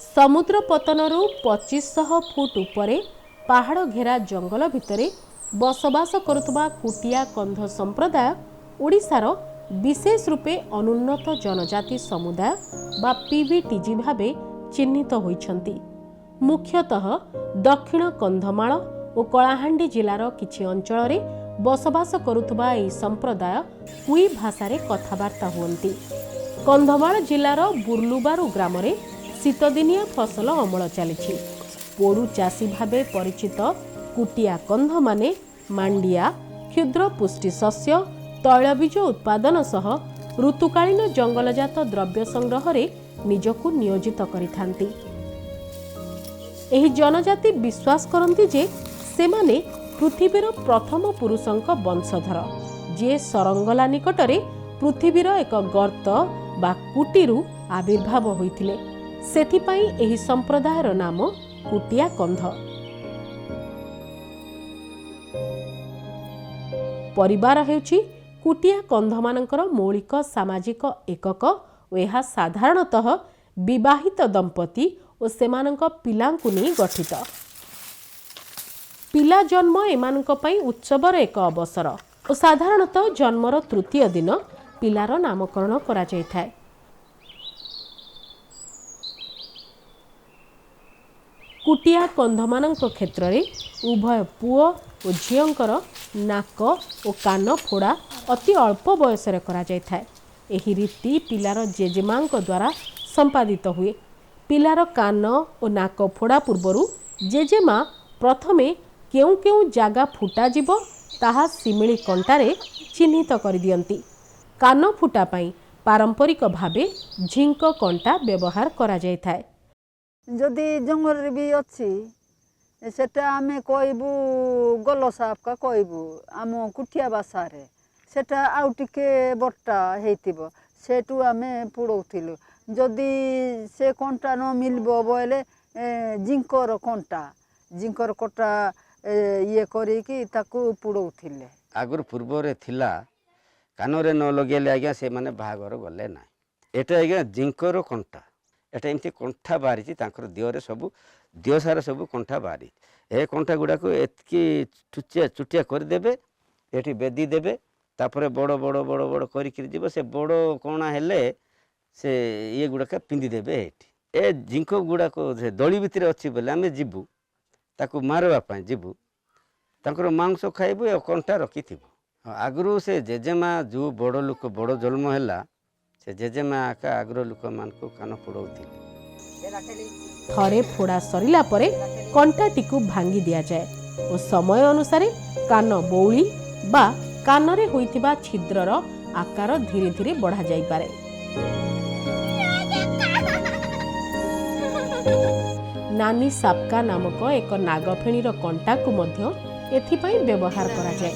समुद्र पतनरू 2500 फुट उपरे पहाड़ घेरा जंगल भितरे बसवास करुवा कुटिया कंध संप्रदाय ओडिशार विशेष रूपे अनुन्नत जनजाति समुदाय बा पीवीटीजी भावे चिन्हित होइछन्ति। मुख्यतः दक्षिण कंधमाल और कलाहांडी जिलार किछि अंचल बसवास करुवा एही संप्रदाय कुई भाषारे कथबार्ता हुअन्ति। कंधमाल जिलार बुर्लुबारू ग्राम रे शीतदिनिया फसल अमल चली। पोड़ू चाषी भावे परिचित कुटिया कंध माने मांडिया क्षुद्र पुष्टि शस्य तैलबीज उत्पादन सह ऋतुकालीन जंगलजात द्रव्य संग्रह रे निजकु नियोजित करिथांती। एही जनजाति विश्वास करती जे सेमाने पृथ्वीर प्रथम पुरुषंक वंशधर जे सरंगला निकटरे पृथ्वीर एक गर्त बा कुटीरू आविर्भाव होइथिले। सेथिपाई एही संप्रदायर नाम कुटिया कंध। परिवार हेउछि कुटिया कंधमानंकर मौलिक सामाजिक एकक और यह साधारणतः विवाहित दंपति और सेमानंक पिलांकु नै गठित। पिला जन्म एमानंक पई उत्सवर एक अवसर और साधारणतः जन्मर तृतीय दिन पिलार नामकरण करा जायथाय। कुटिया कंधमानंक क्षेत्र में उभय पुओ और झीओंकर नाक और कान फोड़ा अति अल्प बयस करा जायथाय। एही रीति पिलार जेजेमांक द्वारा संपादित हुए। पिलार कान और नाक फोड़ा पूर्वरु जेजेमा प्रथमे केउ केउ जागा फुटा जीव ताहा सिमिली कंटारे चिन्हित कर दियंती। कान फुटा पाई पारंपरिक भावे झिंक कंटा व्यवहार करा जायथाय। जदि जंगल भी अच्छी सेटा आमे कहबू गल साप का कहबू आम कुटिया भाषा रे सेटा आउ टिके बट्टा हेतिबो सेटू आमे पुड़ौथिलु। जदि से कंटा न मिलबो बोले जिंकर कटा ये करिकी ताकू पुड़ौथिले। आगर पूर्व रे थिला कानरे न लगेले आज्ञा से माने बाहागर गले ना। एटा आज्ञा जिंकर कंटा एटा एमती कंठा बाहरी देहरे सब देह सारा सब कंठा बाहरी ए कंठा गुड़ा को एतकी चुटिया करदेवे ये बेदी देवे तापर बड़ बड़ बड़ बड़ कर से बड़ कणा हेले से ये गुड़ाक पिंधिदेवे। ए जिंक गुड़ा को दली भितर अच्छी बोले आम जीवु ताकू मारवाई जीवु तांकर मांस खाइबु और कंठा रखी आगु से जेजेमा जो बड़ लोक बड़ जन्म है से जेजेमा आका आग्र लोक मान को कान फोड़ौथिले। थरे फोड़ा सरिला परे कंटाटीकु भांगी दिया जाए और समय अनुसार कान बौली बा कानरे होइतिबा छिद्रर आकार धीरे धीरे बढ़ा जाई पारे। नानी सापका नामक एक नागफेणीर कंटाकु मध्य एथिपाई व्यवहार करा जाए।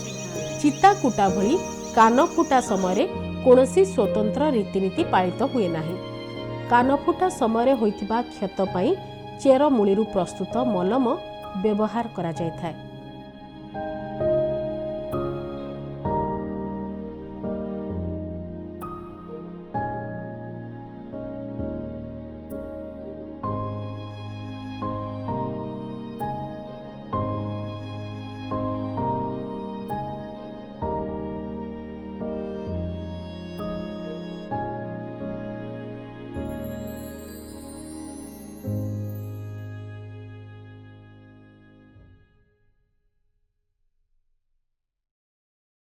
चिता कुटा भली कान फुटा समय कौनसी स्वतंत्र रीतिनीति पालित हुए नाही। कान फुटा समय होइतिबा क्षत पाई चेर मूली प्रस्तुत मलम व्यवहार करा जायथाय।